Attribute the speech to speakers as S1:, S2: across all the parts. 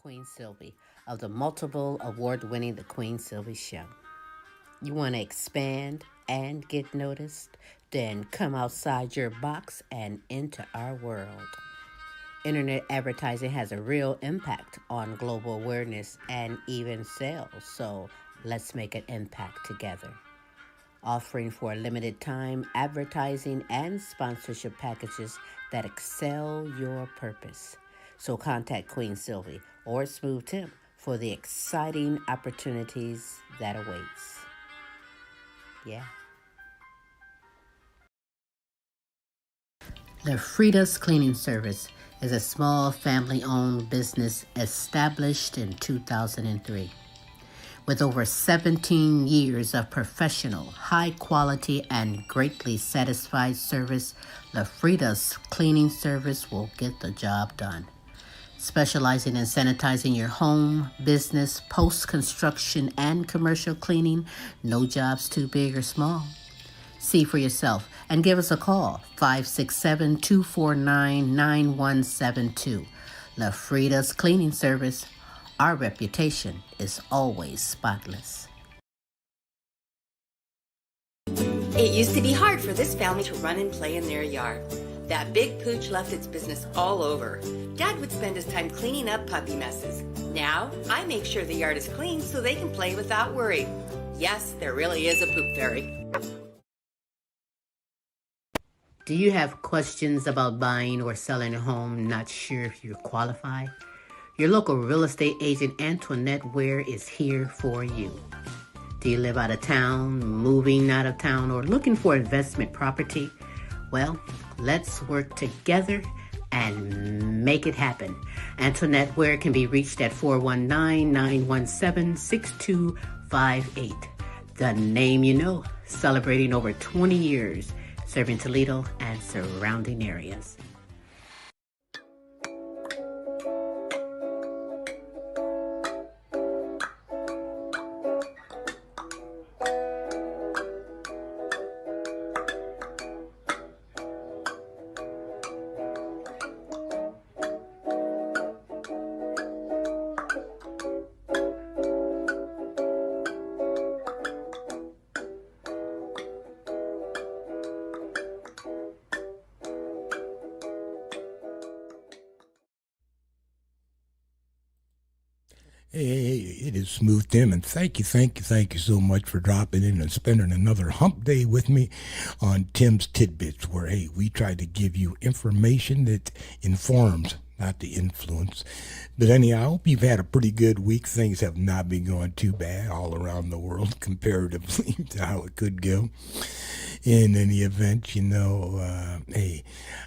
S1: Queen Sylvie of the multiple award-winning The Queen Sylvie Show. You want to expand and get noticed? Then come outside your box and into our world. Internet advertising has a real impact on global awareness and even sales, so let's make an impact together. Offering for a limited time advertising and sponsorship packages that excel your purpose. So contact Queen Sylvie or Smooth Tim for the exciting opportunities that awaits. Yeah. The Frida's Cleaning Service is a small family-owned business established in 2003. With over 17 years of professional, high-quality, and greatly satisfied service, the Frida's Cleaning Service will get the job done. Specializing in sanitizing your home, business, post-construction, and commercial cleaning, no job's too big or small. See for yourself and give us a call, 567-249-9172. La Frida's Cleaning Service. Our reputation is always spotless.
S2: It used to be hard for this family to run and play in their yard. That big pooch left its business all over. Dad would spend his time cleaning up puppy messes. Now, I make sure the yard is clean so they can play without worry. Yes, there really is a poop fairy.
S1: Do you have questions about buying or selling a home, not sure if you're qualified? Your local real estate agent, Antoinette Ware, is here for you. Do you live out of town, moving out of town, or looking for investment property? Well, let's work together and make it happen. Antoinette Ware can be reached at 419-917-6258. The name you know, celebrating over 20 years, serving Toledo and surrounding areas.
S3: Hey, it is Smooth Tim, and thank you so much for dropping in and spending another hump day with me on Tim's Tidbits, where, hey, we try to give you information that informs, not the influence. But anyhow, I hope you've had a pretty good week. Things have not been going too bad all around the world comparatively to how it could go. In any event, hey,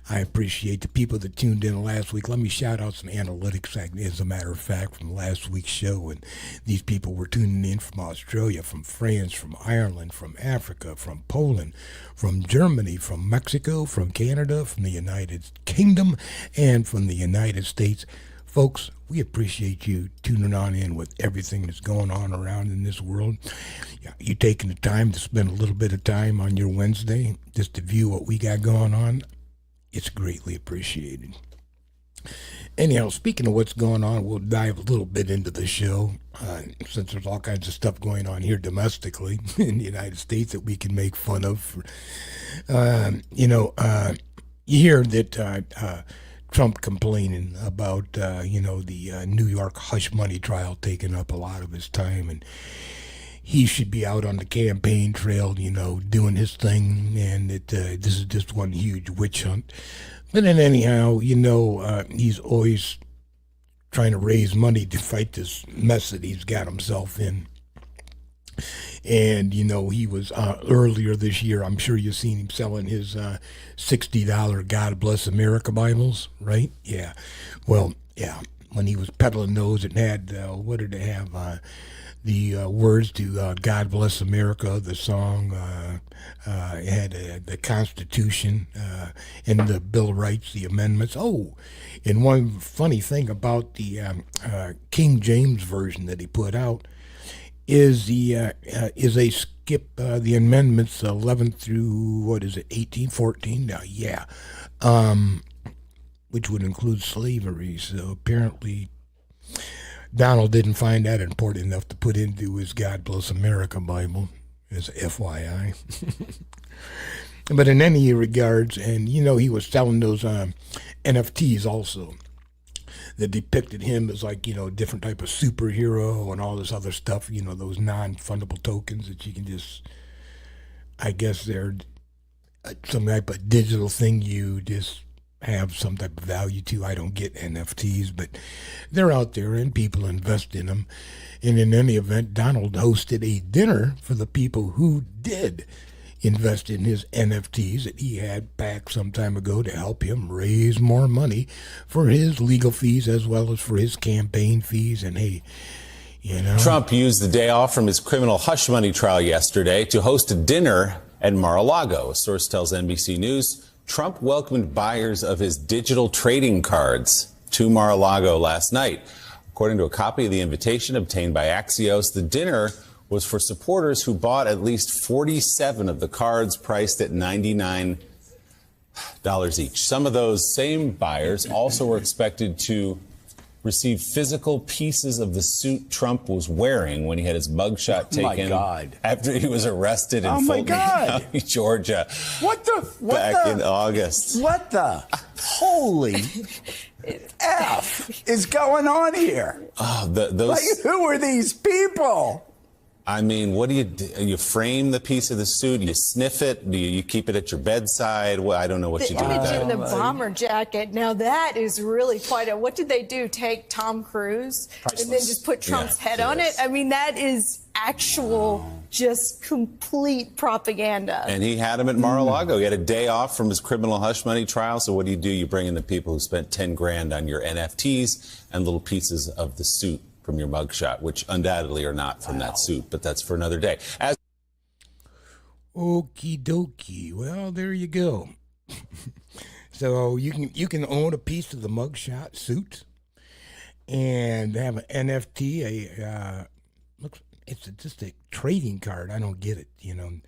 S3: I appreciate the people that tuned in last week. Let me shout out some analytics, as a matter of fact, from last week's show. And these people were tuning in from Australia, from France, from Ireland, from Africa, from Poland, from Germany, from Mexico, from Canada, from the United Kingdom, and from the United States. Folks, we appreciate you tuning on in with everything that's going on around in this world. You taking the time to spend a little bit of time on your Wednesday just to view what we got going on. It's greatly appreciated. Anyhow, speaking of what's going on, we'll dive a little bit into the show, since there's all kinds of stuff going on here domestically in the United States that we can make fun of. You hear that Trump complaining about, the New York hush money trial taking up a lot of his time, and he should be out on the campaign trail, doing his thing, and this is just one huge witch hunt. But then anyhow, he's always trying to raise money to fight this mess that he's got himself in. And, he was earlier this year, I'm sure you've seen him selling his $60 God Bless America Bibles, right? Yeah. Well, yeah, when he was peddling those, it had, what did it have? The words to God Bless America, the song. It had the Constitution and the Bill of Rights, the amendments. Oh, and one funny thing about the King James version that he put out is they skip the amendments 11 through 18, 14? Yeah, which would include slavery. So apparently Donald didn't find that important enough to put into his God Bless America Bible, as FYI. But in any regards, and he was selling those NFTs also that depicted him as like, a different type of superhero and all this other stuff, those non-fundable tokens that you can just, I guess they're some type of digital thing you just have some type of value to. I don't get NFTs, but they're out there and people invest in them. And in any event, Donald hosted a dinner for the people who did invest in his NFTs that he had back some time ago to help him raise more money for his legal fees as well as for his campaign fees. And hey,
S4: Trump used the day off from his criminal hush money trial yesterday to host a dinner at Mar-a-Lago. A source tells NBC News Trump welcomed buyers of his digital trading cards to Mar-a-Lago last night. According to a copy of the invitation obtained by Axios, the dinner was for supporters who bought at least 47 of the cards priced at $99 each. Some of those same buyers also were expected to receive physical pieces of the suit Trump was wearing when he had his mugshot taken after he was arrested in Fulton County, Georgia. Back in August.
S5: What the holy F is going on here?
S4: Oh,
S5: who are these people?
S4: I mean, what do? You frame the piece of the suit? You sniff it? Do you keep it at your bedside? Well, I don't know what you do with that.
S6: The bomber jacket. Now that is really quite a. What did they do? Take Tom Cruise and then just put Trump's head on it? I mean, that is actual, just complete propaganda.
S4: And he had him at Mar-a-Lago. He had a day off from his criminal hush money trial. So what do? You bring in the people who spent 10 grand on your NFTs and little pieces of the suit from your mugshot, which undoubtedly are not from that suit, but that's for another day.
S3: Okie dokie. Well, there you go. So you can own a piece of the mugshot suit and have an NFT. It's just a trading card. I don't get it, And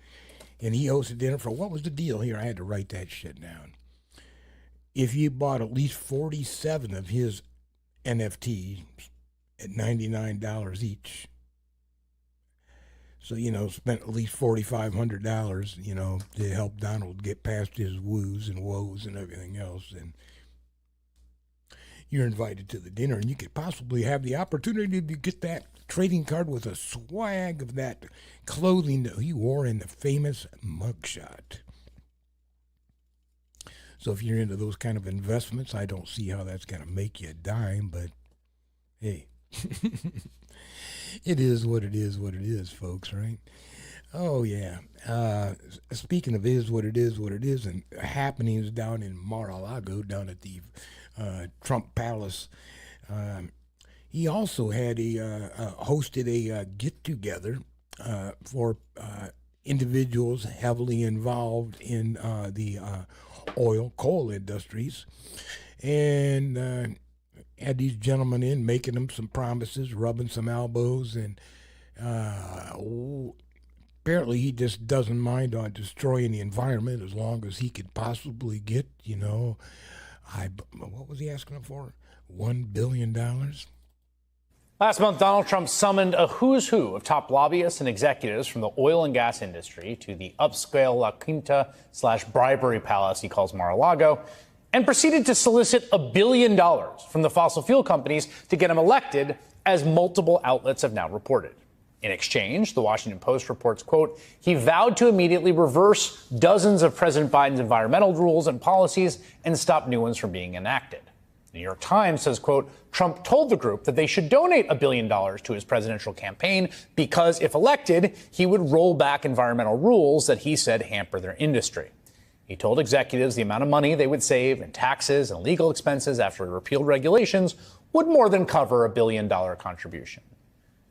S3: he hosted dinner for, what was the deal here? I had to write that shit down. If you bought at least 47 of his NFTs at $99 each. So, spent at least $4,500, to help Donald get past his woos and woes and everything else. And you're invited to the dinner, and you could possibly have the opportunity to get that trading card with a swag of that clothing that he wore in the famous mugshot. So if you're into those kind of investments, I don't see how that's going to make you a dime, but hey. It is what it is, folks, right? Oh, yeah. Speaking of what it is, and happenings down in Mar-a-Lago, down at the Trump Palace, he also had hosted a get-together for individuals heavily involved in the coal industries, and had these gentlemen in, making them some promises, rubbing some elbows, and apparently he just doesn't mind on destroying the environment as long as he could possibly get, what was he asking them for? $1 billion?
S7: Last month, Donald Trump summoned a who's who of top lobbyists and executives from the oil and gas industry to the upscale La Quinta/bribery palace he calls Mar-a-Lago, and proceeded to solicit $1 billion from the fossil fuel companies to get him elected, as multiple outlets have now reported. In exchange, the Washington Post reports, quote, he vowed to immediately reverse dozens of President Biden's environmental rules and policies and stop new ones from being enacted. The New York Times says, quote, Trump told the group that they should donate $1 billion to his presidential campaign because, if elected, he would roll back environmental rules that he said hamper their industry. He told executives the amount of money they would save in taxes and legal expenses after he repealed regulations would more than cover a $1 billion contribution.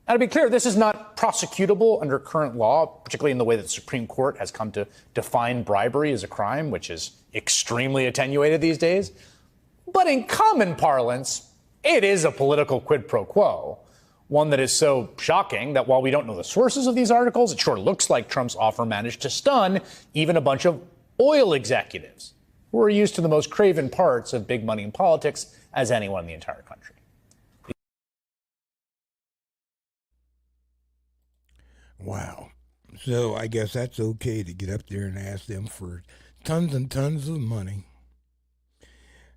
S7: Now, to be clear, this is not prosecutable under current law, particularly in the way that the Supreme Court has come to define bribery as a crime, which is extremely attenuated these days. But in common parlance, it is a political quid pro quo, one that is so shocking that while we don't know the sources of these articles, it sure looks like Trump's offer managed to stun even a bunch of oil executives who are used to the most craven parts of big money in politics as anyone in the entire country.
S3: Wow. So I guess that's okay to get up there and ask them for tons and tons of money.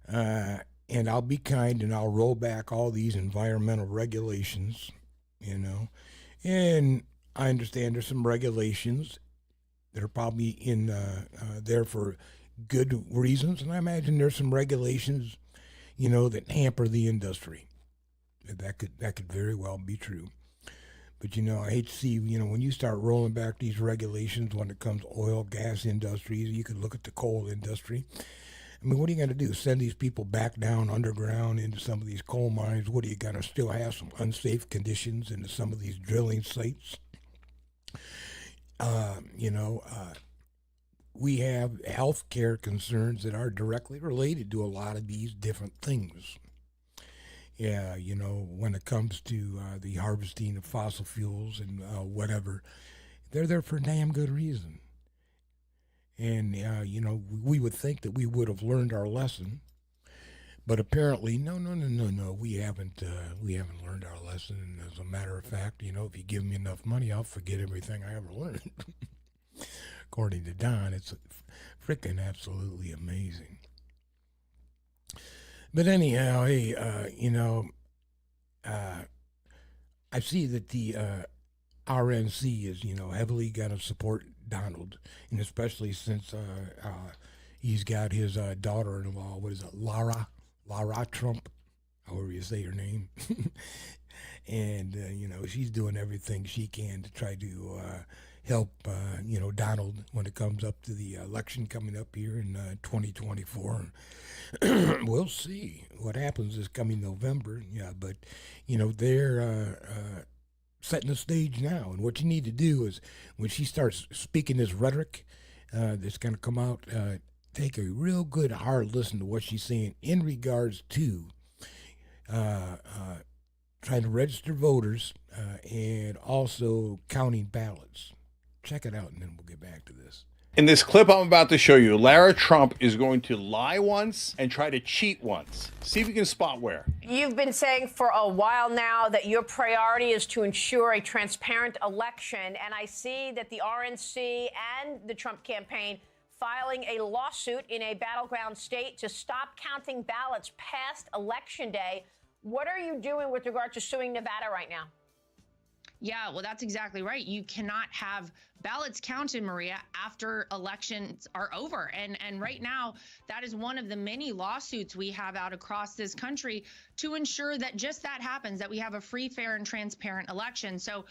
S3: And I'll be kind and I'll roll back all these environmental regulations, you know. And I understand there's some regulations that are probably in there for good reasons, and I imagine there's some regulations, that hamper the industry. That could very well be true. But I hate to see, when you start rolling back these regulations when it comes to oil, gas industries, you could look at the coal industry. I mean, what are you going to do? Send these people back down underground into some of these coal mines? What are you going to still have some unsafe conditions into some of these drilling sites? We have healthcare concerns that are directly related to a lot of these different things. Yeah, when it comes to the harvesting of fossil fuels and whatever, they're there for a damn good reason. And, we would think that we would have learned our lesson, but apparently, no, we haven't learned our lesson. And as a matter of fact, if you give me enough money, I'll forget everything I ever learned. According to Don, it's freaking absolutely amazing. But anyhow, hey, I see that the RNC is, heavily going to support Donald, and especially since he's got his daughter-in-law, what is it, Lara Trump, however you say her name, and she's doing everything she can to try to help Donald when it comes up to the election coming up here in 2024. We'll see what happens this coming November. Yeah, but they're setting the stage now, and what you need to do is when she starts speaking this rhetoric that's going to come out, take a real good hard listen to what she's saying in regards to trying to register voters and also counting ballots. Check it out, and then we'll get back to this.
S8: In this clip I'm about to show you, Lara Trump is going to lie once and try to cheat once. See if you can spot where.
S9: You've been saying for a while now that your priority is to ensure a transparent election, and I see that the RNC and the Trump campaign filing a lawsuit in a battleground state to stop counting ballots past Election Day. What are you doing with regard to suing Nevada right now?
S10: Yeah, well, that's exactly right. You cannot have ballots counted, Maria, after elections are over. And right now, that is one of the many lawsuits we have out across this country to ensure that just that happens, that we have a free, fair, and transparent election. So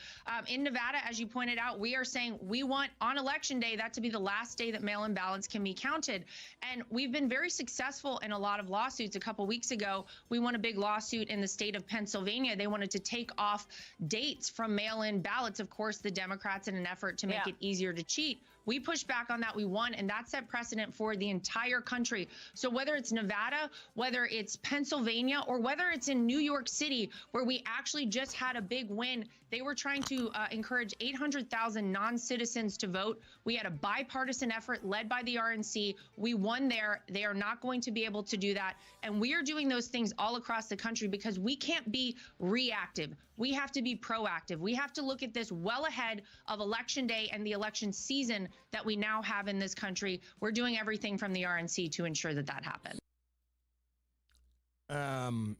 S10: in Nevada, as you pointed out, we are saying we want on Election Day that to be the last day that mail-in ballots can be counted. And we've been very successful in a lot of lawsuits. A couple weeks ago, we won a big lawsuit in the state of Pennsylvania. They wanted to take off dates from mail-in ballots, of course, the Democrats, in an effort to make it easier to cheat. We pushed back on that, we won, and that set precedent for the entire country. So whether it's Nevada, whether it's Pennsylvania, or whether it's in New York City, where we actually just had a big win, they were trying to encourage 800,000 non-citizens to vote. We had a bipartisan effort led by the RNC. We won there. They are not going to be able to do that. And we are doing those things all across the country because we can't be reactive. We have to be proactive. We have to look at this well ahead of Election Day and the election season that we now have in this country. We're doing everything from the RNC to ensure that that happens.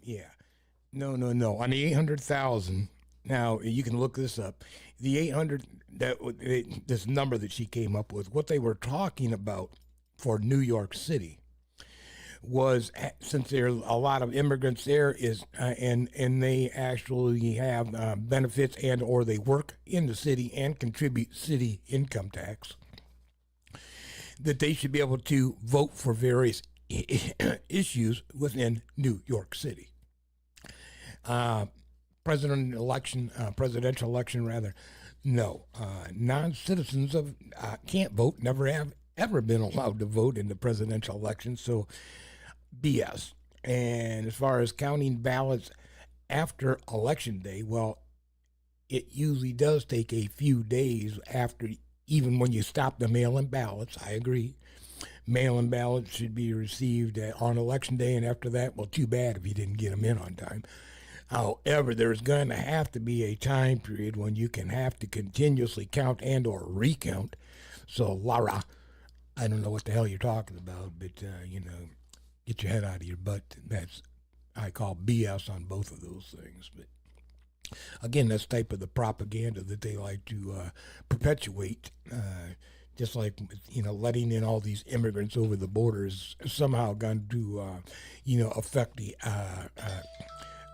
S3: Yeah. No. On the 800,000, now you can look this up. The 800, this number that she came up with, what they were talking about for New York City was, since there are a lot of immigrants there, is and they actually have benefits and or they work in the city and contribute city income tax, that they should be able to vote for various issues within New York City. Presidential election rather. No, non-citizens can't vote, never have ever been allowed to vote in the presidential election, so BS. And as far as counting ballots after Election Day, well, it usually does take a few days after, even when you stop the mail-in ballots. I agree. Mail-in ballots should be received on Election Day, and after that, well, too bad if you didn't get them in on time. However, there's going to have to be a time period when you can have to continuously count and or recount. So, Laura, I don't know what the hell you're talking about, but, get your head out of your butt. That's, I call BS on both of those things. But again, that's type of the propaganda that they like to perpetuate. Just like, letting in all these immigrants over the border is somehow going to, affect the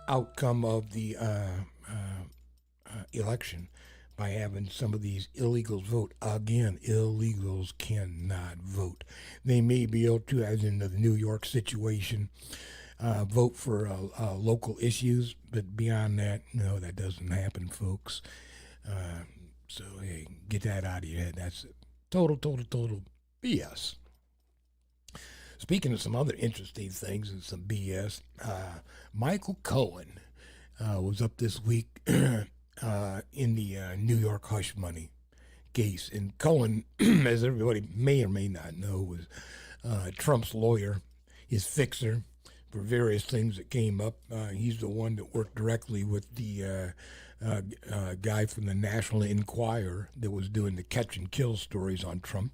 S3: outcome of the election by having some of these illegals vote. Again, illegals cannot vote. They may be able to, as in the New York situation, vote for local issues, but beyond that, no, that doesn't happen, folks. So, hey, get that out of your head. That's total BS. Speaking of some other interesting things and some BS, Michael Cohen was up this week in the New York hush money case. And Cohen, as everybody may or may not know, was Trump's lawyer, his fixer for various things that came up. He's the one that worked directly with the guy from the National Enquirer that was doing the catch and kill stories on Trump.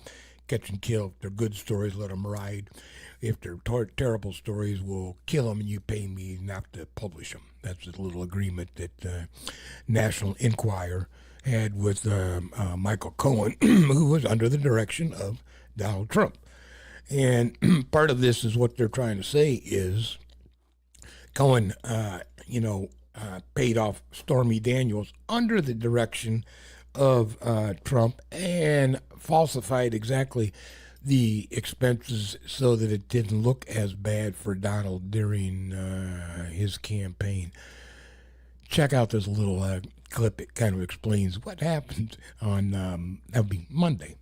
S3: Catch and kill. If they're good stories, let them ride. If they're terrible stories, we'll kill them and you pay me not to publish them. That's the little agreement that National Enquirer had with Michael Cohen, who was under the direction of Donald Trump. And part of this is what they're trying to say is Cohen, paid off Stormy Daniels under the direction of Trump and falsified exactly the expenses so that it didn't look as bad for Donald during his campaign. Check out this little clip. It kind of explains what happened on, that would be Monday.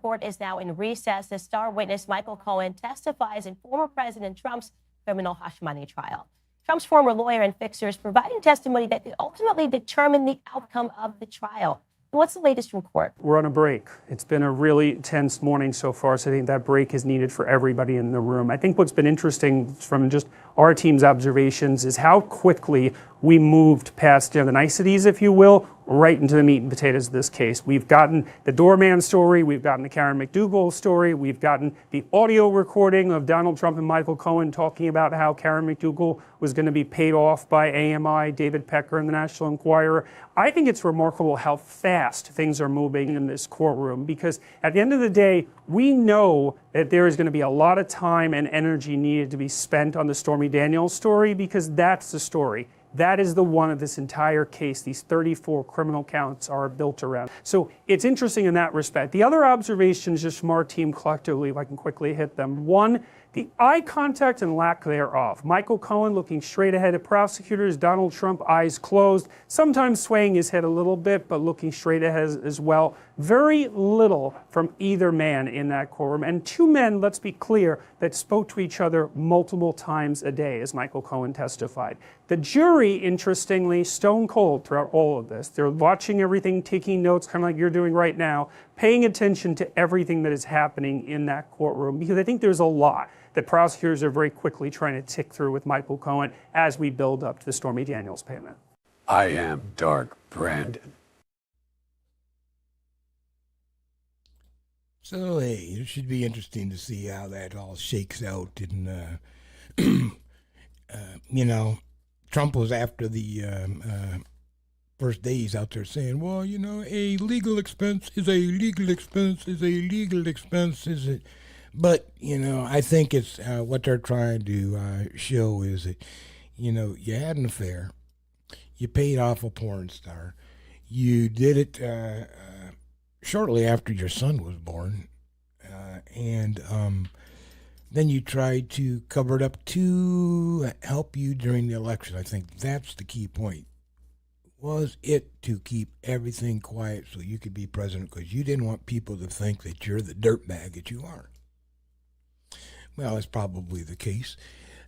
S11: Court is now in recess as star witness Michael Cohen testifies in former President Trump's criminal hush money trial. Trump's former lawyer and fixers providing testimony that could ultimately determine the outcome of the trial. What's the latest from court?
S12: We're on a break. It's been a really tense morning so far, so I think that break is needed for everybody in the room. I think what's been interesting from just our team's observations is how quickly we moved past the niceties, if you will, right into the meat and potatoes of this case. We've gotten the doorman story, we've gotten the Karen McDougal story, we've gotten the audio recording of Donald Trump and Michael Cohen talking about how Karen McDougal was going to be paid off by AMI, David Pecker, and the National Enquirer. I think it's remarkable how fast things are moving in this courtroom, because at the end of the day, we know that there is going to be a lot of time and energy needed to be spent on the Stormy Daniels story, because that's the story. That is the one of this entire case. These 34 criminal counts are built around. So it's interesting in that respect. The other observations just from our team collectively, if I can quickly hit them. One, the eye contact and lack thereof. Michael Cohen looking straight ahead at prosecutors, Donald Trump eyes closed, sometimes swaying his head a little bit, but looking straight ahead as well. Very little from either man in that courtroom. And two men, let's be clear, that spoke to each other multiple times a day, as Michael Cohen testified. The jury, interestingly, stone cold throughout all of this. They're watching everything, taking notes, kind of like you're doing right now, paying attention to everything that is happening in that courtroom, because I think there's a lot that prosecutors are very quickly trying to tick through with Michael Cohen as we build up to the Stormy Daniels payment.
S13: I am Dark Brandon.
S3: So, hey, it should be interesting to see how that all shakes out. And, Trump was after the first days out there saying, well, a legal expense is a legal expense is a legal expense. Is it? But, I think it's what they're trying to show is that, you had an affair. You paid off a porn star. You did it shortly after your son was born. And then you tried to cover it up to help you during the election. I think that's the key point. Was it to keep everything quiet so you could be president because you didn't want people to think that you're the dirtbag that you are? Well, that's probably the case.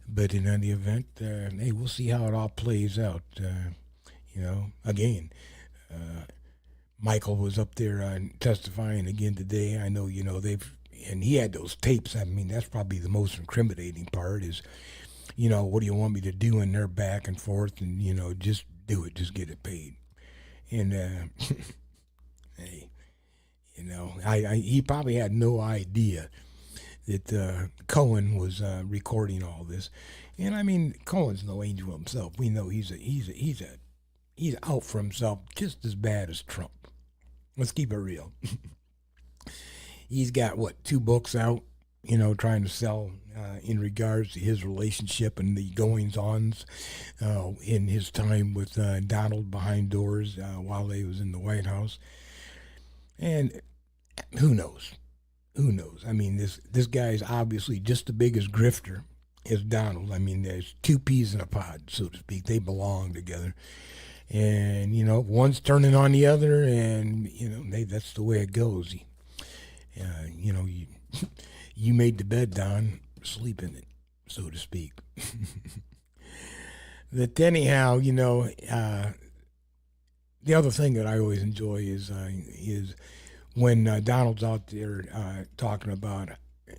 S3: But in any event, hey, we'll see how it all plays out. Again, Michael was up there testifying again today. I know, and he had those tapes. I mean, that's probably the most incriminating part is, what do you want me to do? And they're back and forth, and just do it, just get it paid. And hey, he probably had no idea that Cohen was recording all this. And I mean, Cohen's no angel himself. We know he's out for himself just as bad as Trump. Let's keep it real. He's got, 2 books out, trying to sell in regards to his relationship and the goings-ons in his time with Donald behind doors while he was in the White House. And who knows? Who knows? I mean, this guy's obviously just as big as grifter as Donald. I mean, there's 2 peas in a pod, so to speak. They belong together. And, one's turning on the other, and, that's the way it goes. You made the bed, Don, sleep in it, so to speak. But anyhow, the other thing that I always enjoy is when Donald's out there talking about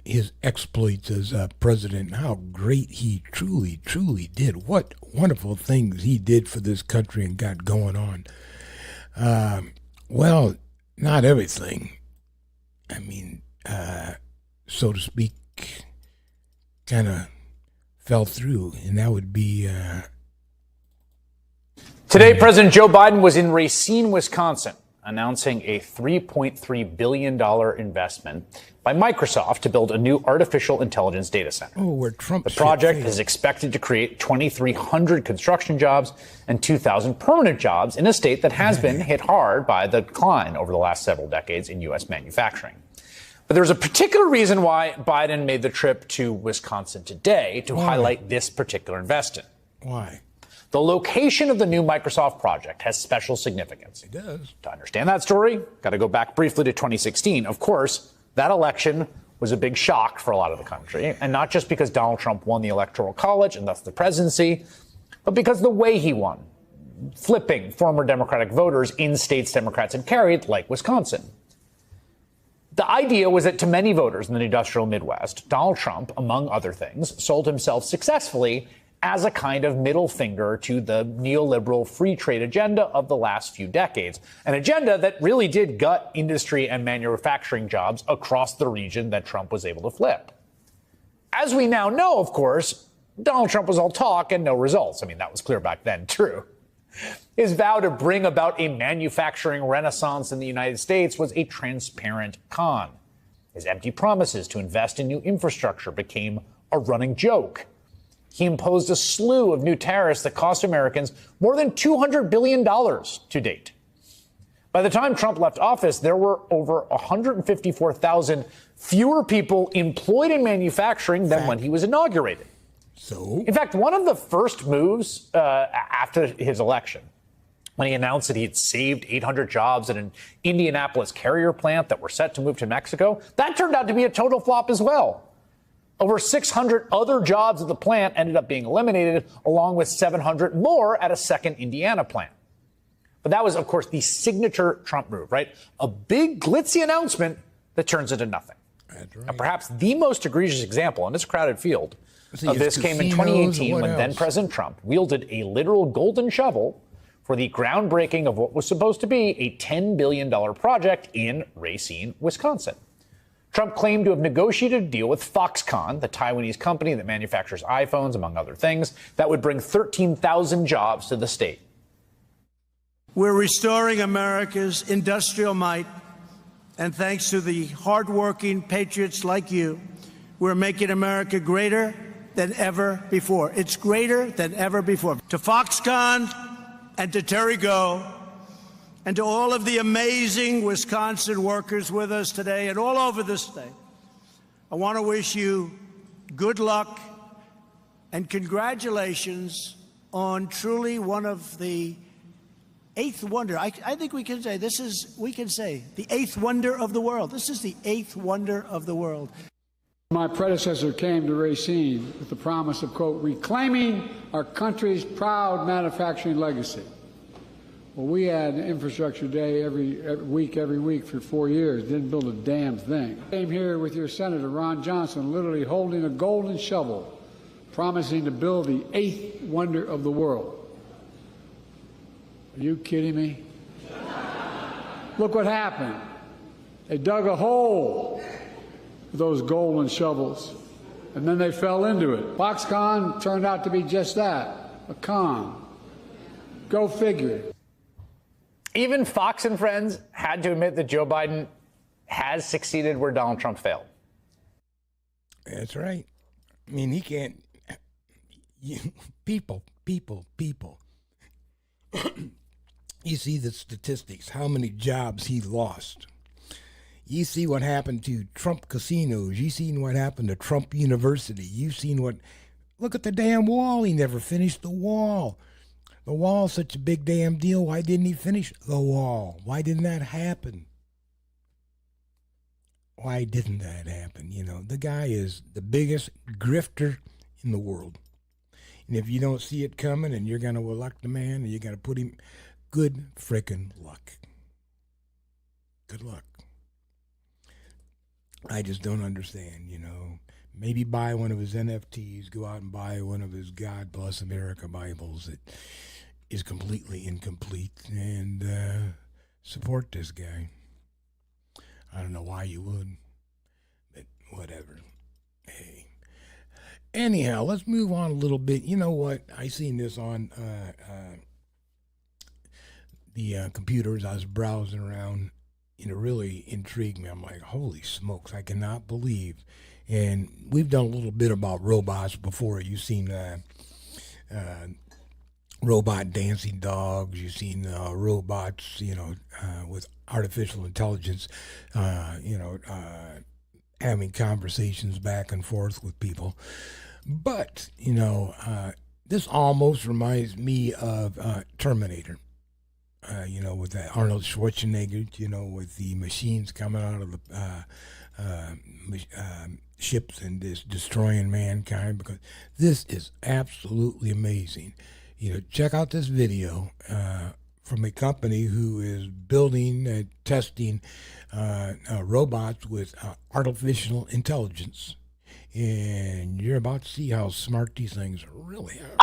S3: his exploits as president, how great he truly, truly did. What wonderful things he did for this country and got going on. Well, not everything. I mean, so to speak, kind of fell through, and that would be...
S7: Today, President Joe Biden was in Racine, Wisconsin, announcing a $3.3 billion investment by Microsoft to build a new artificial intelligence data center.
S3: Oh, where Trump...
S7: The project is expected to create 2,300 construction jobs and 2,000 permanent jobs in a state that has been hit hard by the decline over the last several decades in U.S. manufacturing. But there's a particular reason why Biden made the trip to Wisconsin today to highlight this particular investment.
S3: Why?
S7: The location of the new Microsoft project has special significance.
S3: It does.
S7: To understand that story, got to go back briefly to 2016. Of course, that election was a big shock for a lot of the country, and not just because Donald Trump won the Electoral College and thus the presidency, but because the way he won, flipping former Democratic voters in states Democrats had carried, like Wisconsin. The idea was that to many voters in the industrial Midwest, Donald Trump, among other things, sold himself successfully as a kind of middle finger to the neoliberal free trade agenda of the last few decades, an agenda that really did gut industry and manufacturing jobs across the region that Trump was able to flip. As we now know, of course, Donald Trump was all talk and no results. I mean, that was clear back then, too. His vow to bring about a manufacturing renaissance in the United States was a transparent con. His empty promises to invest in new infrastructure became a running joke. He imposed a slew of new tariffs that cost Americans more than $200 billion to date. By the time Trump left office, there were over 154,000 fewer people employed in manufacturing than when he was inaugurated.
S3: So?
S7: In fact, one of the first moves after his election, when he announced that he had saved 800 jobs at an Indianapolis carrier plant that were set to move to Mexico, that turned out to be a total flop as well. Over 600 other jobs at the plant ended up being eliminated, along with 700 more at a second Indiana plant. But that was, of course, the signature Trump move, right? A big glitzy announcement that turns into nothing.
S3: That's right.
S7: And perhaps the most egregious example in this crowded field of this came in 2018 when then President Trump wielded a literal golden shovel for the groundbreaking of what was supposed to be a $10 billion project in Racine, Wisconsin. Trump claimed to have negotiated a deal with Foxconn, the Taiwanese company that manufactures iPhones, among other things, that would bring 13,000 jobs to the state.
S14: We're restoring America's industrial might, and thanks to the hardworking patriots like you, we're making America greater than ever before. It's greater than ever before. To Foxconn and to Terry Go and to all of the amazing Wisconsin workers with us today and all over the state, I want to wish you good luck and congratulations on truly one of the eighth wonder. I think we can say the eighth wonder of the world. This is the eighth wonder of the world.
S13: My predecessor came to Racine with the promise of, quote, reclaiming our country's proud manufacturing legacy. Well, we had an infrastructure day every week for 4 years, didn't build a damn thing. Came here with your Senator, Ron Johnson, literally holding a golden shovel promising to build the 8th wonder of the world. Are you kidding me? Look what happened. They dug a hole with those golden shovels, and then they fell into it. Foxconn turned out to be just that, a con. Go figure.
S7: Even Fox and Friends had to admit that Joe Biden has succeeded where Donald Trump failed.
S3: That's right. I mean, he can't. People. You see the statistics, how many jobs he lost. You see what happened to Trump casinos. You seen what happened to Trump University. You've seen what. Look at the damn wall. He never finished the wall. The wall's such a big damn deal. Why didn't he finish the wall? Why didn't that happen? Why didn't that happen? You know, the guy is the biggest grifter in the world. And if you don't see it coming and you're going to elect the man and you got to put him, good frickin' luck. Good luck. I just don't understand, you know. Maybe buy one of his NFTs, go out and buy one of his God Bless America Bibles that is completely incomplete, and support this guy. I don't know why you would, but whatever. Hey. Anyhow, let's move on a little bit. You know what? I seen this on the computers. I was browsing around, and it really intrigued me. I'm like, holy smokes, I cannot believe. And we've done a little bit about robots before. You've seen robot dancing dogs. You've seen robots, with artificial intelligence, having conversations back and forth with people. But, this almost reminds me of Terminator. With that Arnold Schwarzenegger, with the machines coming out of the ships and just destroying mankind, because this is absolutely amazing. Check out this video from a company who is building and testing robots with artificial intelligence. And you're about to see how smart these things really are.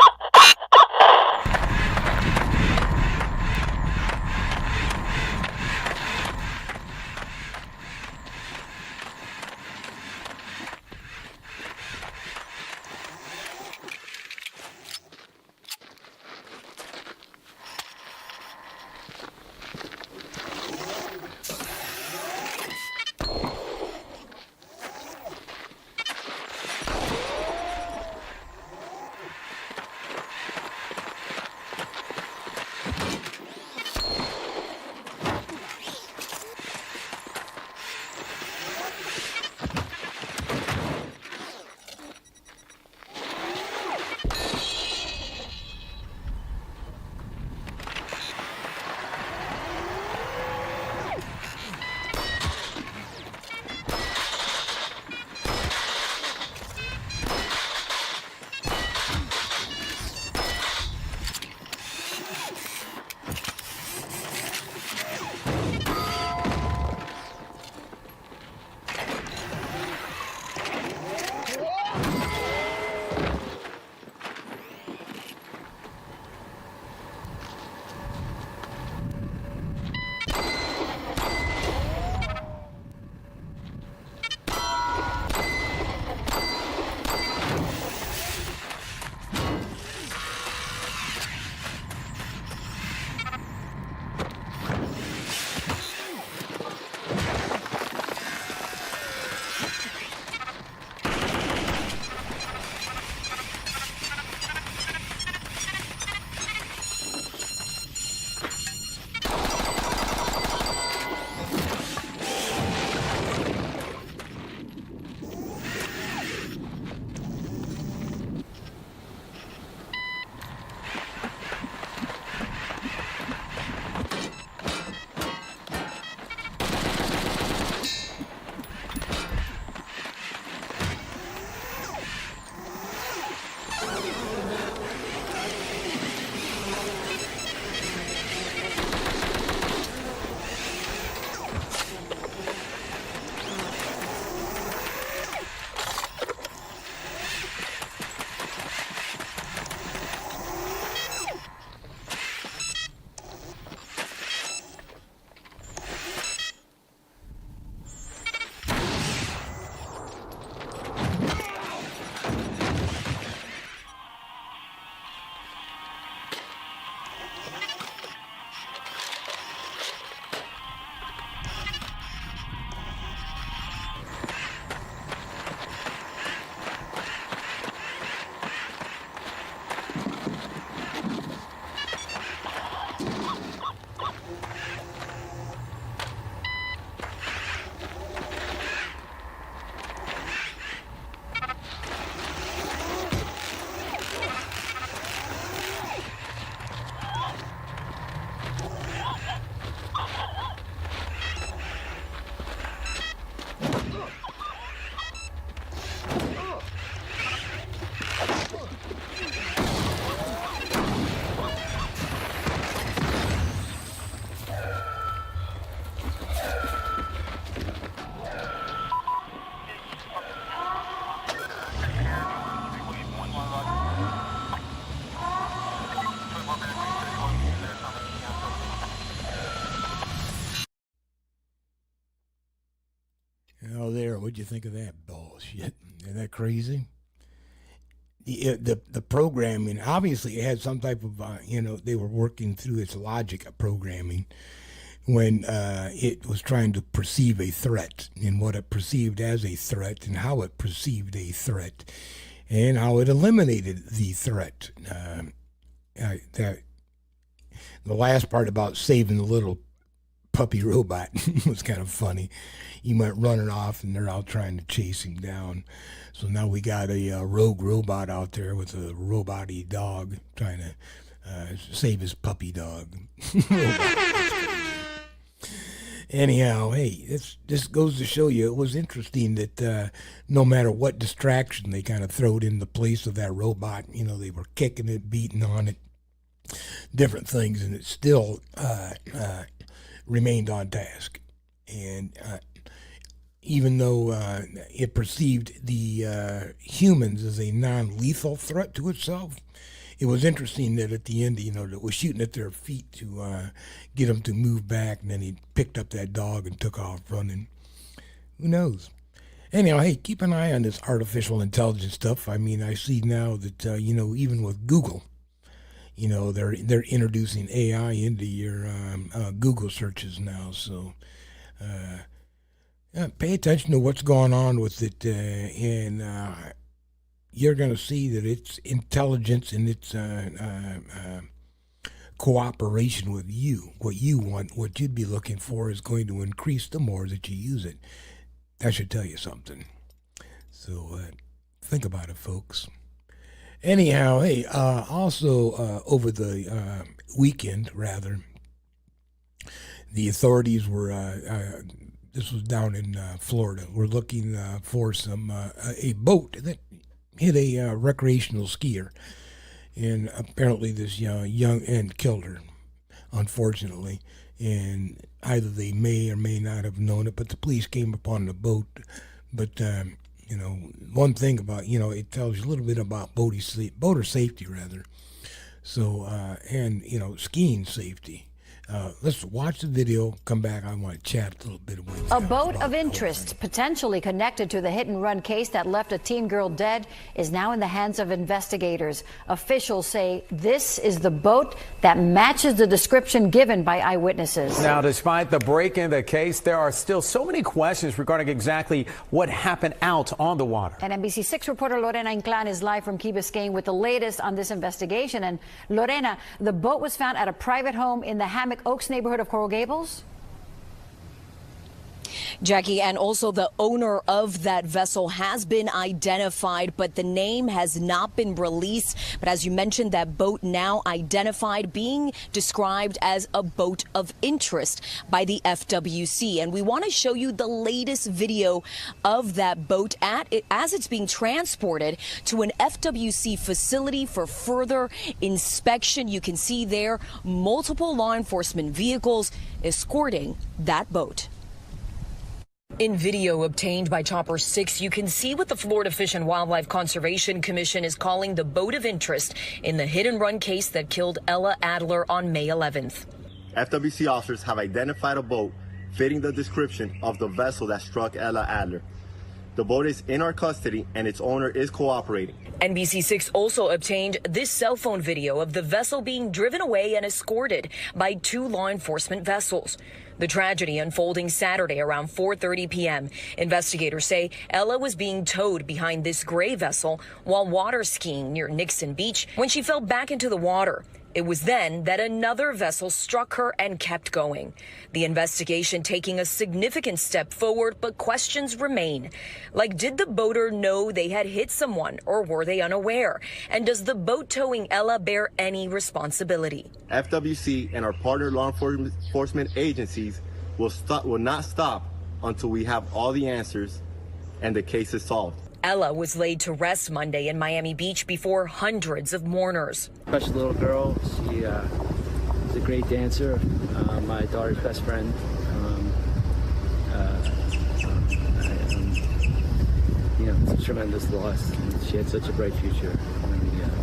S3: what'd you think of that bullshit? Isn't that crazy? The programming, obviously it had some type of, they were working through its logic of programming when it was trying to perceive a threat and what it perceived as a threat and how it perceived a threat and how it eliminated the threat. The last part about saving the little puppy robot was kind of funny. He went running off and they're out trying to chase him down. So now we got a rogue robot out there with a robot-y dog trying to save his puppy dog. Anyhow, hey, this goes to show you it was interesting that no matter what distraction they kind of throwed in the place of that robot, they were kicking it, beating on it, different things, and it still remained on task. And even though it perceived the humans as a non-lethal threat to itself, it was interesting that at the end, it was shooting at their feet to get them to move back, and then he picked up that dog and took off running. Who knows? Anyhow, hey, keep an eye on this artificial intelligence stuff. I mean, I see now that, even with Google, they're introducing AI into your Google searches now. So pay attention to what's going on with it, and you're going to see that its intelligence and its cooperation with you, what you want, what you'd be looking for, is going to increase the more that you use it. That should tell you something. So think about it, folks. Anyhow, hey, also over the weekend, rather, the authorities were, this was down in Florida, were looking for a boat that hit a recreational skier, and apparently this young and killed her, unfortunately. And either they may or may not have known it, but the police came upon the boat. But one thing about it tells you a little bit about boater safety, rather. So and skiing safety. Let's watch the video, come back. I want to chat a little bit with you.
S15: A boat of interest potentially connected to the hit-and-run case that left a teen girl dead is now in the hands of investigators. Officials say this is the boat that matches the description given by eyewitnesses.
S16: Now, despite the break in the case, there are still so many questions regarding exactly what happened out on the water.
S15: And NBC6 reporter Lorena Inclán is live from Key Biscayne with the latest on this investigation. And Lorena, the boat was found at a private home in the Hammock Oaks neighborhood of Coral Gables?
S17: Jackie, and also the owner of that vessel has been identified, but the name has not been released. But as you mentioned, that boat now identified, being described as a boat of interest by the FWC. And we want to show you the latest video of that boat as it's being transported to an FWC facility for further inspection. You can see there multiple law enforcement vehicles escorting that boat. In video obtained by Chopper 6, you can see what the Florida Fish and Wildlife Conservation Commission is calling the boat of interest in the hit-and-run case that killed Ella Adler on May 11th.
S18: FWC officers have identified a boat fitting the description of the vessel that struck Ella Adler. The boat is in our custody and its owner is cooperating.
S17: NBC6 also obtained this cell phone video of the vessel being driven away and escorted by 2 law enforcement vessels. The tragedy unfolding Saturday around 4:30 p.m. Investigators say Ella was being towed behind this gray vessel while water skiing near Nixon Beach when she fell back into the water. It was then that another vessel struck her and kept going. The investigation taking a significant step forward, but questions remain. Like, did the boater know they had hit someone, or were they unaware? And does the boat towing Ella bear any responsibility?
S18: FWC and our partner law enforcement agencies will not stop until we have all the answers and the case is solved.
S17: Ella was laid to rest Monday in Miami Beach before hundreds of mourners.
S19: Precious little girl. She was a great dancer. My daughter's best friend. It's a tremendous loss. She had such a bright future.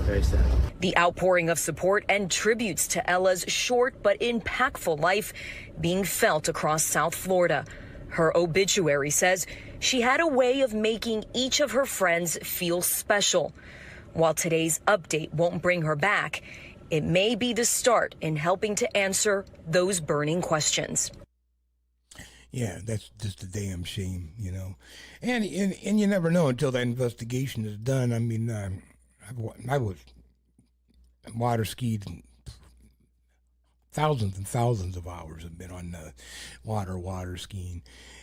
S19: Very sad.
S17: The outpouring of support and tributes to Ella's short but impactful life being felt across South Florida. Her obituary says
S20: she had a way of making each of her friends feel special. While today's update won't bring her back, it may be the start in helping to answer those burning questions.
S3: Yeah, that's just a damn shame, you know. And you never know until that investigation is done. I mean, I was water skied. Thousands and thousands of hours have been on water skiing.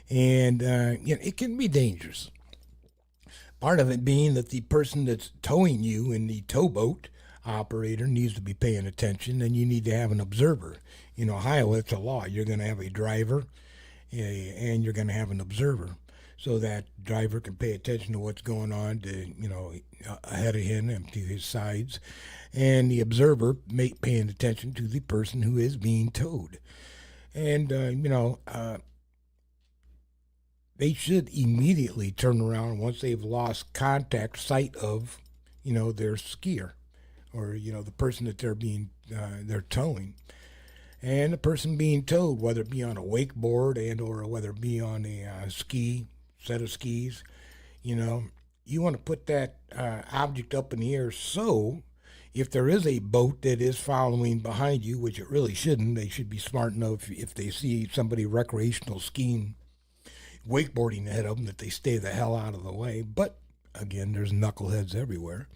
S3: And you know, it can be dangerous. Part of it being that the person that's towing you in the towboat operator needs to be paying attention, and you need to have an observer. In Ohio, it's a law. You're going to have a driver and you're going to have an observer, so that driver can pay attention to what's going on to, ahead of him and to his sides, and the observer paying attention to the person who is being towed. And, they should immediately turn around once they've lost sight of, their skier, or, the person that they're towing. And the person being towed, whether it be on a wakeboard and or whether it be on a set of skis, you want to put that object up in the air, so if there is a boat that is following behind you, which it really shouldn't, they should be smart enough if they see somebody recreational skiing, wakeboarding ahead of them, that they stay the hell out of the way. But again, there's knuckleheads everywhere.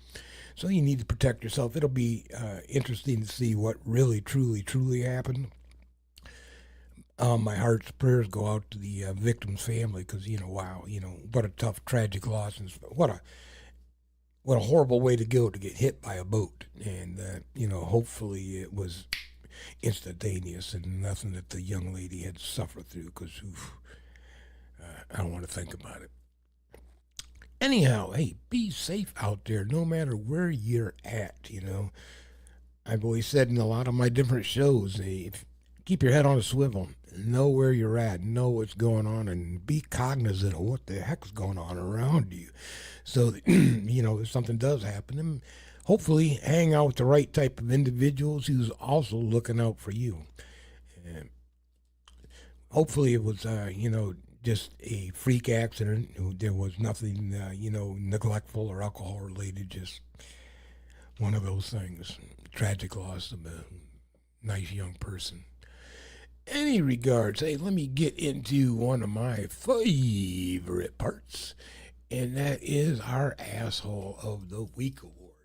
S3: So you need to protect yourself. It'll be interesting to see what really, truly happened. My heart's prayers go out to the victim's family, because, wow, what a tough, tragic loss. And what a horrible way to go, to get hit by a boat. And, hopefully it was instantaneous and nothing that the young lady had to suffer through, because I don't want to think about it. Anyhow, hey, be safe out there, no matter where you're at, I've always said in a lot of my different shows, keep your head on a swivel, know where you're at, know what's going on, and be cognizant of what the heck's going on around you. So that, if something does happen, then hopefully hang out with the right type of individuals who's also looking out for you. And hopefully it was, just a freak accident. There was nothing, neglectful or alcohol related, just one of those things. Tragic loss of a nice young person. Any regards, hey, let me get into one of my favorite parts, and that is our Asshole of the Week award.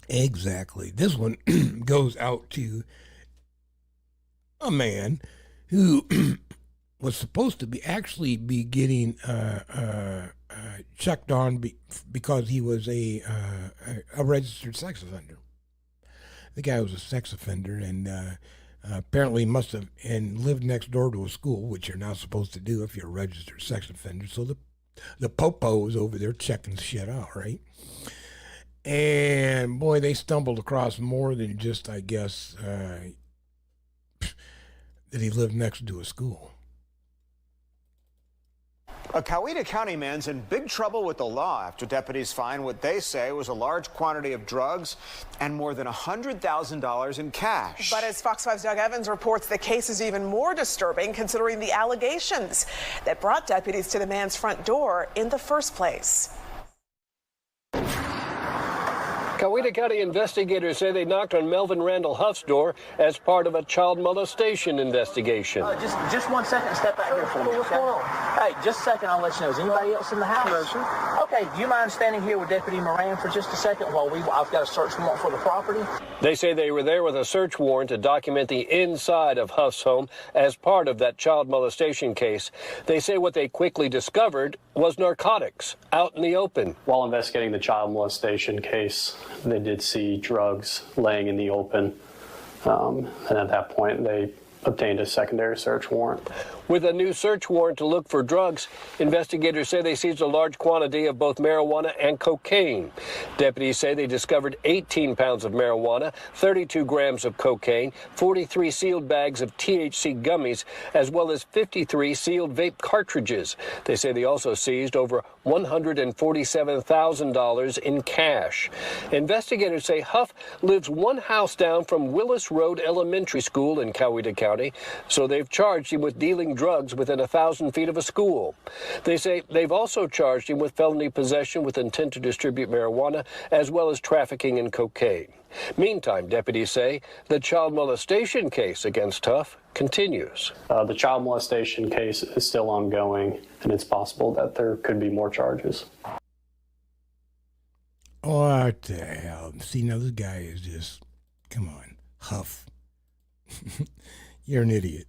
S3: Exactly. This one goes out to a man who was supposed to be getting checked on because he was a registered sex offender. The guy was a sex offender, and apparently must have and lived next door to a school, which you're not supposed to do if you're a registered sex offender. So the popo was over there checking shit out, right? And boy, they stumbled across more than just, I guess, that he lived next to a school.
S21: A Coweta County man's in big trouble with the law after deputies find what they say was a large quantity of drugs and more than $100,000 in cash.
S22: But as Fox 5's Doug Evans reports, the case is even more disturbing considering the allegations that brought deputies to the man's front door in the first place.
S23: Coweta County investigators say they knocked on Melvin Randall Huff's door as part of a child molestation investigation.
S24: Just 1 second, step out here for me. What's going on? Hey, just a second, I'll let you know. Is anybody else in the house? No, sir. Okay, do you mind standing here with Deputy Moran for just a second while I've got a search warrant for the property?
S23: They say they were there with a search warrant to document the inside of Huff's home as part of that child molestation case. They say what they quickly discovered was narcotics out in the open.
S25: While investigating the child molestation case, they did see drugs laying in the open, and at that point they obtained a secondary search warrant.
S23: With a new search warrant to look for drugs, investigators say they seized a large quantity of both marijuana and cocaine. Deputies say they discovered 18 pounds of marijuana, 32 grams of cocaine, 43 sealed bags of THC gummies, as well as 53 sealed vape cartridges. They say they also seized over $147,000 in cash. Investigators say Huff lives one house down from Willis Road Elementary School in Coweta County, so they've charged him with dealing drugs within 1,000 feet of a school. They say they've also charged him with felony possession with intent to distribute marijuana, as well as trafficking in cocaine. Meantime, deputies say the child molestation case against Tuff continues.
S25: The child molestation case is still ongoing, and it's possible that there could be more charges.
S3: What the hell? See, now this guy is just, come on, Huff. You're an idiot.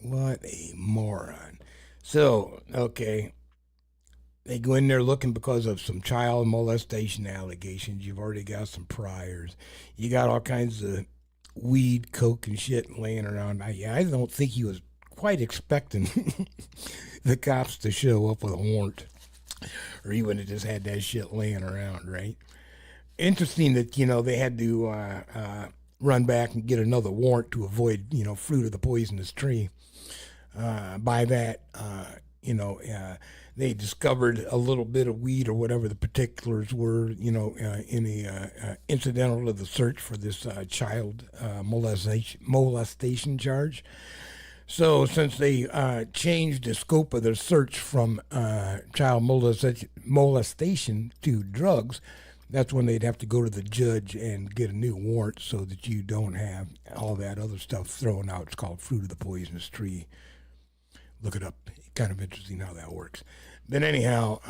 S3: What a moron. So, okay, they go in there looking because of some child molestation allegations. You've already got some priors. You got all kinds of weed, coke, and shit laying around. I don't think he was quite expecting the cops to show up with a warrant, or he would have just had that shit laying around, right? Interesting that, you know, they had to run back and get another warrant to avoid, you know, fruit of the poisonous tree. By that, they discovered a little bit of weed or whatever the particulars were, you know, in the incidental to the search for this child molestation charge. So since they changed the scope of their search from child molestation to drugs, that's when they'd have to go to the judge and get a new warrant so that you don't have all that other stuff thrown out. It's called fruit of the poisonous tree. Look it up. Kind of interesting how that works. But anyhow,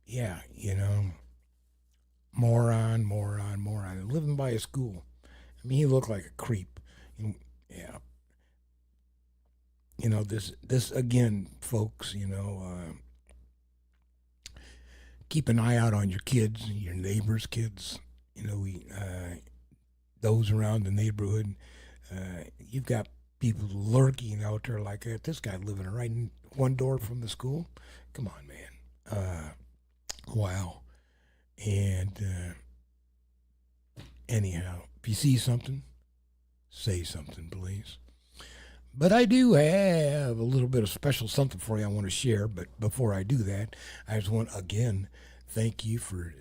S3: yeah, you know, moron. Living by a school. I mean, he looked like a creep. Yeah. You know, this again, folks, you know, keep an eye out on your kids, your neighbors' kids. You know, those around the neighborhood. You've got people lurking out there like that. This guy living right in one door from the school. Come on, man. Wow. And anyhow, if you see something, say something, please. But I do have a little bit of special something for you I want to share. But before I do that, I just want, again, thank you for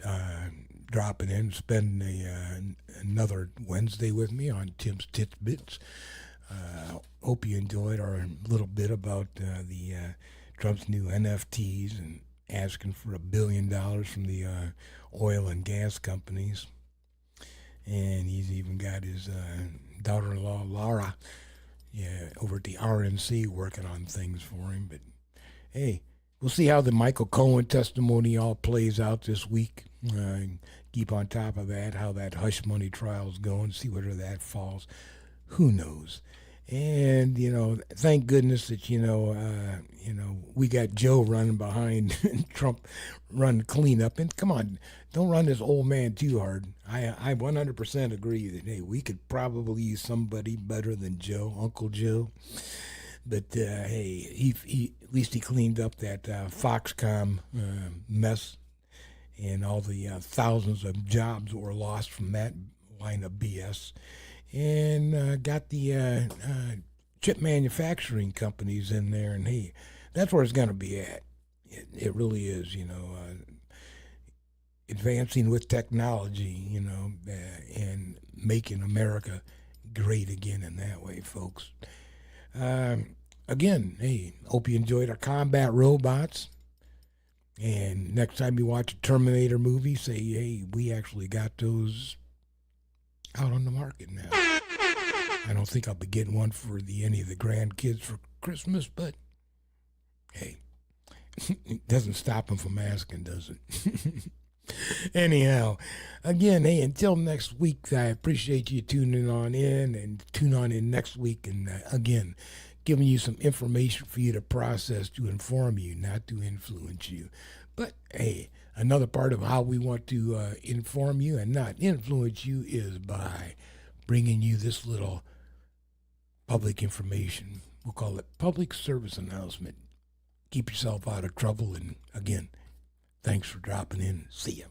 S3: dropping in, spending another Wednesday with me on Tim's Tid-Bits. Hope you enjoyed our little bit about the Trump's new NFTs and asking for $1 billion from the oil and gas companies. And he's even got his daughter-in-law, Laura, over at the RNC working on things for him. But, hey, we'll see how the Michael Cohen testimony all plays out this week. Keep on top of that, how that hush money trial's going, see whether that falls. Who knows? And, you know, thank goodness that, we got Joe running behind Trump running cleanup. And come on, don't run this old man too hard. I 100% agree that, hey, we could probably use somebody better than Joe, Uncle Joe. But, hey, he at least he cleaned up that Foxconn mess and all the thousands of jobs that were lost from that line of BS. And got the chip manufacturing companies in there, and hey, that's where it's going to be at. It really is, advancing with technology, and making America great again in that way, folks. Again, hey, hope you enjoyed our combat robots. And next time you watch a Terminator movie, say, hey, we actually got those out on the market now. I don't think I'll be getting one for any of the grandkids for Christmas, but hey, it doesn't stop them from asking, does it? Anyhow, again, hey, until next week, I appreciate you tuning on in, and tune on in next week, and again, giving you some information for you to process, to inform you, not to influence you. But hey, another part of how we want to inform you and not influence you is by bringing you this little public information. We'll call it public service announcement. Keep yourself out of trouble. And again, thanks for dropping in. See ya.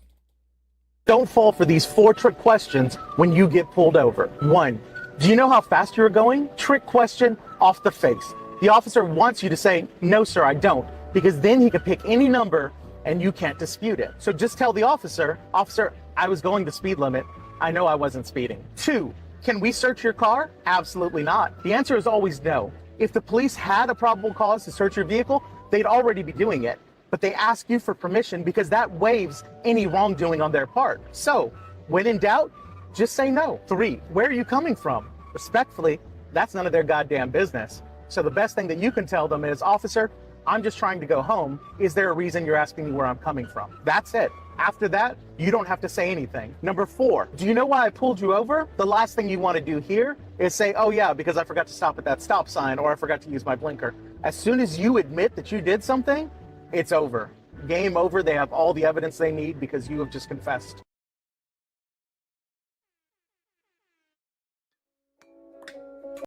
S1: Don't fall for these 4 trick questions when you get pulled over. 1, do you know how fast you're going? Trick question off the face. The officer wants you to say, no, sir, I don't, because then he could pick any number and you can't dispute it. So just tell the officer, I was going the speed limit. I know I wasn't speeding. 2, can we search your car? Absolutely not. The answer is always no. If the police had a probable cause to search your vehicle, they'd already be doing it. But they ask you for permission because that waives any wrongdoing on their part. So, when in doubt, just say no. 3, where are you coming from? Respectfully, that's none of their goddamn business. So the best thing that you can tell them is, officer, I'm just trying to go home. Is there a reason you're asking me where I'm coming from? That's it. After that, you don't have to say anything. Number 4, do you know why I pulled you over? The last thing you want to do here is say, oh yeah, because I forgot to stop at that stop sign or I forgot to use my blinker. As soon as you admit that you did something, it's over. Game over. They have all the evidence they need because you have just confessed.